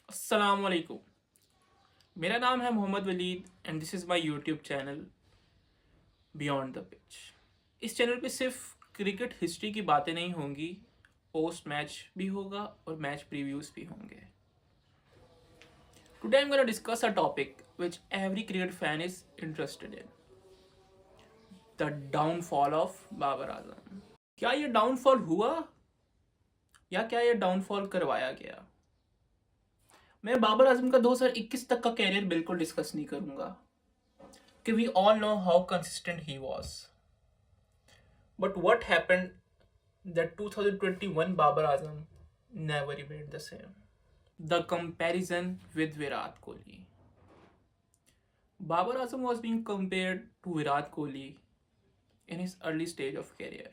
अस्सलाम वालेकुम। मेरा नाम है Mohammed Waleed and this is my YouTube channel beyond the pitch. इस चैनल पे सिर्फ क्रिकेट हिस्ट्री की बातें नहीं होंगी, पोस्ट मैच भी होगा और मैच प्रीव्यूज भी होंगे। Today I am gonna discuss a topic which every cricket fan is interested in, the downfall of Babar Azam. क्या ये डाउनफॉल हुआ या क्या ये डाउनफॉल करवाया गया? मैं बाबर आजम का 2021 तक का कैरियर बिल्कुल डिस्कस नहीं करूंगा कि we all know how consistent he was, but what happened that 2021 Babar Azam never remained the same. The comparison with Virat Kohli. Babar Azam was being compared to Virat Kohli in his early stage of career.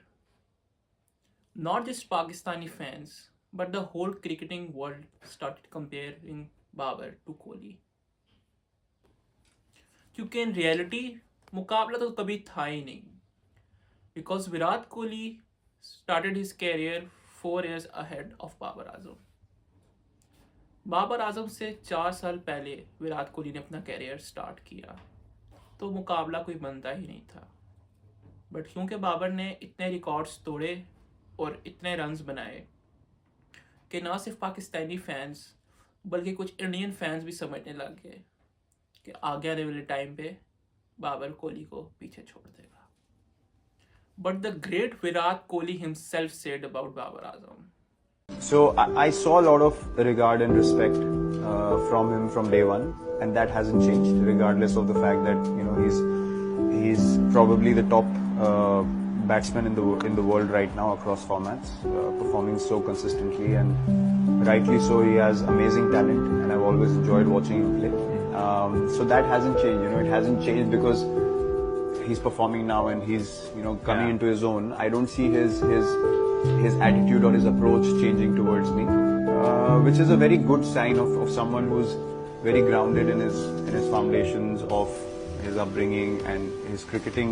Not just Pakistani fans, but the whole cricketing world started comparing Babar to Kohli. क्योंकि in reality मुकाबला तो कभी था ही नहीं, because Virat Kohli started his career 4 years ahead of Babar Azam. Babar Azam से 4 साल पहले विराट कोहली ने अपना कैरियर स्टार्ट किया, तो मुकाबला कोई बनता ही नहीं था। बट क्योंकि बाबर ने इतने रिकॉर्ड्स तोड़े और इतने रन्स बनाए कि ना सिर्फ पाकिस्तानी फैंस बल्कि कुछ इंडियन फैंस भी समझने लग गए कि आगे आने वाले टाइम पे बाबर कोहली को पीछे छोड़ देगा। But the great Virat Kohli himself said about Babar Azam. So I saw a lot of regard and respect from him from day one, and that hasn't changed, regardless of the fact that he's probably the top batsman in the world right now across formats, performing so consistently, and rightly so. He has amazing talent, and I've always enjoyed watching him play. So that hasn't changed. It hasn't changed because he's performing now and he's coming into his own. I don't see his attitude or his approach changing towards me, which is a very good sign of someone who's very grounded in his foundations of his upbringing, and his cricketing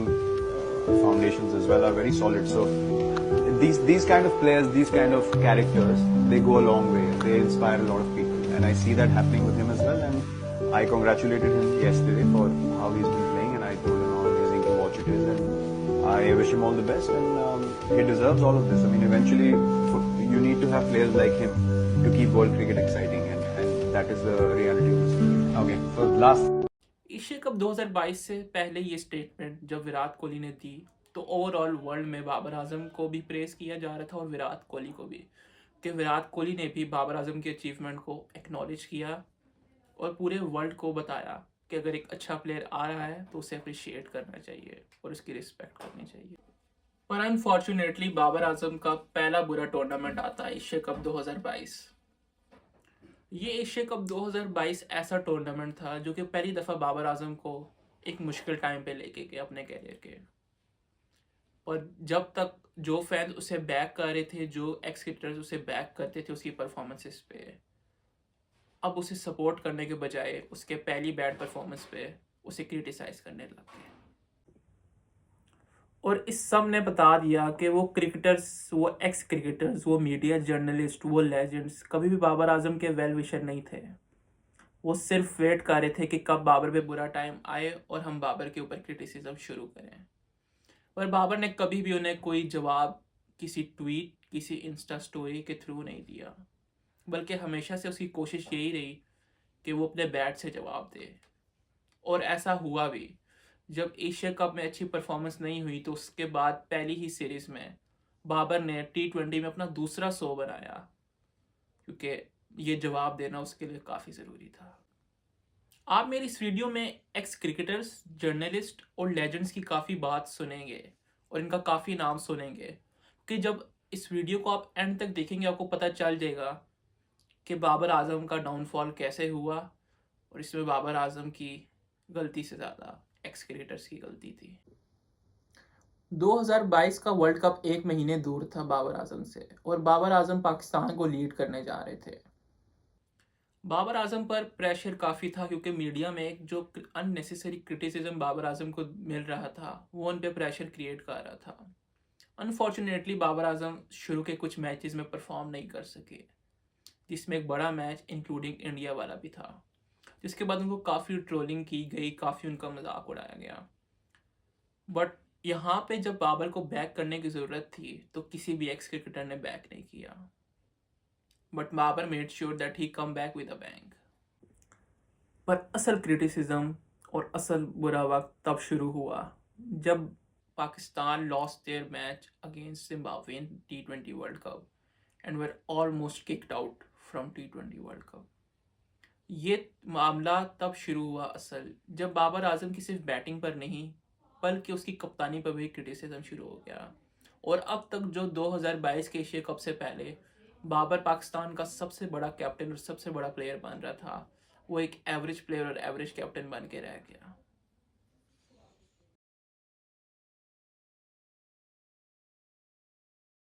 foundations as well are very solid. So these kind of players, these kind of characters, they go a long way. They inspire a lot of people, and I see that happening with him as well. And I congratulated him yesterday for how he's been playing, and I told him how amazing to watch it is, and I wish him all the best, and he deserves all of this. I mean, eventually, you need to have players like him to keep world cricket exciting, and that is the reality of this. Okay, so last. Asia cup 2022 से पहले ये statement जब विराट कोहली ने दी, तो overall world में बाबर आजम को भी press किया जा रहा था और विराट कोहली को भी, कि विराट कोहली ने भी बाबर आजम के अचीवमेंट को एक्नॉलेज किया और पूरे वर्ल्ड को बताया कि अगर एक अच्छा प्लेयर आ रहा है तो उसे अप्रिशिएट करना चाहिए और उसकी रिस्पेक्ट करनी चाहिए। पर अनफॉर्चुनेटली बाबर आजम का पहला बुरा टूर्नामेंट आता है एशिया कप 2022। ये एशिया कप 2022 ऐसा टूर्नामेंट था जो कि पहली दफ़ा बाबर आजम को एक मुश्किल टाइम पे लेके गए अपने कैरियर के। पर जब तक जो फैंस उसे बैक कर रहे थे, जो एक्स क्रिकेटर्स उसे बैक करते थे उसकी परफॉर्मेंसेस पे, अब उसे सपोर्ट करने के बजाय उसके पहली बैड परफॉर्मेंस पे उसे क्रिटिसाइज करने लग गए। और इस सब ने बता दिया कि वो क्रिकेटर्स, वो एक्स क्रिकेटर्स, वो मीडिया जर्नलिस्ट, वो लेजेंड्स कभी भी बाबर आजम के वेल विशर नहीं थे। वो सिर्फ वेट कर रहे थे कि कब बाबर पे बुरा टाइम आए और हम बाबर के ऊपर क्रिटिसिज्म शुरू करें। पर बाबर ने कभी भी उन्हें कोई जवाब किसी ट्वीट, किसी इंस्टा स्टोरी के थ्रू नहीं दिया, बल्कि हमेशा से उसकी कोशिश यही रही कि वो अपने बैट से जवाब दे। और ऐसा हुआ भी। जब एशिया कप में अच्छी परफॉर्मेंस नहीं हुई तो उसके बाद पहली ही सीरीज में बाबर ने T20 में अपना दूसरा 100 बनाया, क्योंकि ये जवाब देना उसके लिए काफ़ी ज़रूरी था। आप मेरी इस वीडियो में एक्स क्रिकेटर्स, जर्नलिस्ट और लेजेंड्स की काफ़ी बात सुनेंगे और इनका काफ़ी नाम सुनेंगे, कि जब इस वीडियो को आप एंड तक देखेंगे आपको पता चल जाएगा कि बाबर आजम का डाउनफॉल कैसे हुआ और इसमें बाबर आजम की गलती से ज़्यादा एक्स क्रिकेटर्स की गलती थी। 2022 का वर्ल्ड कप एक महीने दूर था बाबर आजम से और बाबर आजम पाकिस्तान को लीड करने जा रहे थे। बाबर आजम पर प्रेशर काफ़ी था क्योंकि मीडिया में एक जो अननेसेसरी क्रिटिसिज्म बाबर आजम को मिल रहा था वो उन पे प्रेशर क्रिएट कर रहा था। अनफॉर्चुनेटली बाबर आजम शुरू के कुछ मैचेस में परफॉर्म नहीं कर सके, जिसमें एक बड़ा मैच इंक्लूडिंग इंडिया वाला भी था, जिसके बाद उनको काफ़ी ट्रोलिंग की गई, काफ़ी उनका मजाक उड़ाया गया। बट यहाँ पे जब बाबर को बैक करने की ज़रूरत थी तो किसी भी एक्स क्रिकेटर ने बैक नहीं किया, but Babar made sure that he come back with a bang. पर असल क्रिटिसिज्म और असल बुरा वक्त तब शुरू हुआ जब Pakistan lost their match against Zimbabwe in T20 world cup and were almost kicked out from T20 world cup. ये मामला तब शुरू हुआ असल जब बाबर आजम की सिर्फ बैटिंग पर नहीं बल्कि उसकी कप्तानी पर भी क्रिटिसिज्म शुरू हो गया। और अब तक जो 2022 के एशिया कप से पहले बाबर पाकिस्तान का सबसे बड़ा कैप्टन और सबसे बड़ा प्लेयर बन रहा था, वो एक एवरेज प्लेयर और एवरेज कैप्टन बन के रह गया।